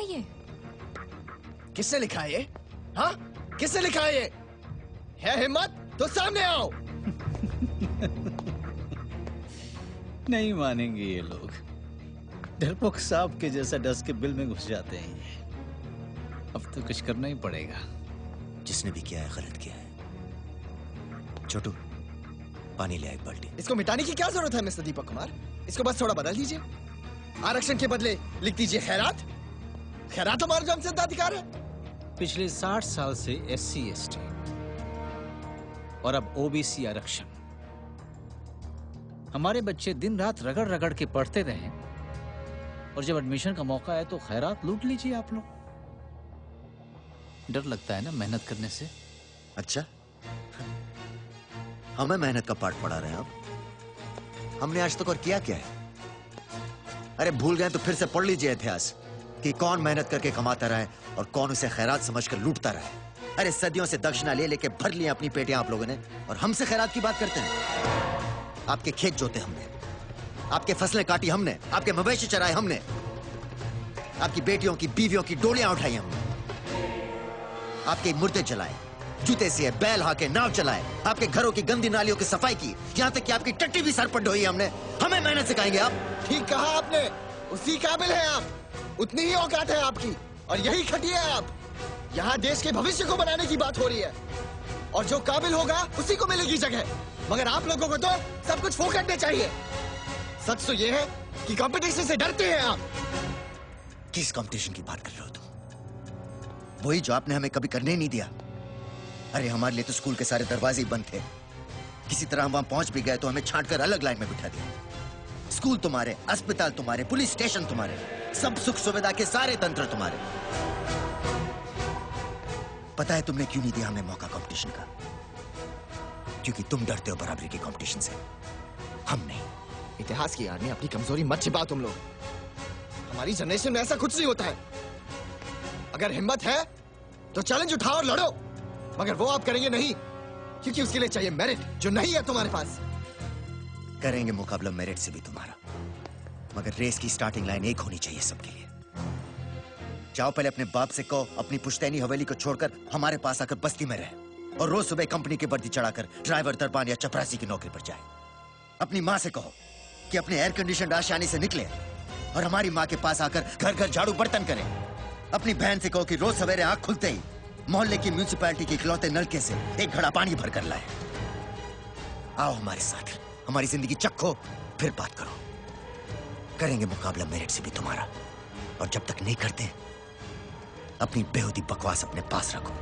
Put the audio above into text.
ये? किसने लिखा है ये? हाँ? किसने लिखा है ये? है हिम्मत तो सामने आओ। नहीं मानेंगे ये लोग। डरपोक सांप के जैसा डस के बिल में घुस जाते हैं। अब तो कुछ करना ही पड़ेगा। जिसने भी किया है गलत किया है। छोटू, पानी ले आई बाल्टी। इसको मिटाने की क्या जरूरत है मिस्टर दीपक कुमार? इसको बस थोड़ा बदल दीजिए। आरक्षण के बदले लिख दीजिए खैरात। खैरात हमारा जन्मसिद्ध अधिकार है। पिछले 60 साल से SC ST और अब OBC आरक्षण। हमारे बच्चे दिन रात रगड़ रगड़ के पढ़ते रहे और जब एडमिशन का मौका है तो खैरात लूट लीजिए आप लोग। डर लगता है ना मेहनत करने से। अच्छा, हमें मेहनत का पाठ पढ़ा रहे हैं आप। हमने आज तक और किया क्या है? अरे भूल गए तो फिर से पढ़ लीजिए इतिहास कि कौन मेहनत करके कमाता रहा है और कौन उसे खैरात समझकर लूटता रहा है। अरे सदियों से दक्षिणा ले लेके भर लिए अपनी पेटियां आप लोगों ने और हमसे खैरात की बात करते हैं। आपके खेत जोते हमने, आपके फसलें काटी हमने, आपके मवेशी चराए हमने, आपकी बेटियों की बीवियों की डोलियां उठाई हमने, आपके मुर्दे जलाए, जूते सिए, बैल हाके, नाव चलाए, आपके घरों की गंदी नालियों की सफाई की, यहाँ तक कि आपकी टट्टी भी सर पर ढोई हमने। हमें मेहनत सिखाएंगे आप? ठीक कहा आपने, उसी काबिल है आप, उतनी ही औकात है आपकी और यही खटिया है आप। यहाँ देश के भविष्य को बनाने की बात हो रही है और जो काबिल होगा उसी को मिलेगी जगह, मगर आप लोगों को तो सब कुछ फोकट में चाहिए। सच तो ये है कि कंपटीशन से डरते हैं आप। किस कंपटीशन की बात कर रहे हो तुम? वही जो आपने हमें कभी करने नहीं दिया। अरे हमारे लिए तो स्कूल के सारे दरवाजे ही बंद थे। किसी तरह हम वहां पहुंच भी गए तो हमें छांटकर अलग लाइन में बिठा दिया। स्कूल तुम्हारे, अस्पताल तुम्हारे, पुलिस स्टेशन तुम्हारे, सब सुख सुविधा के सारे तंत्र तुम्हारे। पता है तुमने क्यों नहीं दिया हमें मौका कंपटीशन का? क्योंकि तुम डरते हो बराबरी के कंपटीशन से, हम नहीं। इतिहास की यार में अपनी कमजोरी मत छिपाओ तुम लोग। हमारी जनरेशन में ऐसा कुछ नहीं होता है। अगर हिम्मत है तो चैलेंज उठाओ और लड़ो, मगर वो आप करेंगे नहीं क्योंकि उसके लिए चाहिए मेरिट जो नहीं है तुम्हारे पास। करेंगे मुकाबला मेरिट से भी तुम्हारा, मगर रेस की स्टार्टिंग लाइन एक होनी चाहिए सबके लिए। जाओ पहले अपने बाप से कहो अपनी पुश्तैनी हवेली को छोड़कर हमारे पास आकर बस्ती में रहे और रोज सुबह कंपनी की वर्दी चढ़ाकर ड्राइवर, दरबान या चपरासी की नौकरी पर जाए। अपनी माँ से कहो कि अपने एयर कंडीशन आशियाने से निकले और हमारी माँ के पास आकर घर घर झाड़ू बर्तन करें। अपनी बहन से कहो कि रोज सवेरे आंख खुलते ही मोहल्ले की म्यूनिसिपैलिटी के इकलौते नलके से एक घड़ा पानी भर कर लाए। आओ हमारे साथ, हमारी जिंदगी चखो, फिर बात करो। करेंगे मुकाबला मेरिट से भी तुम्हारा, और जब तक नहीं करते अपनी बेहुदी बकवास अपने पास रखो।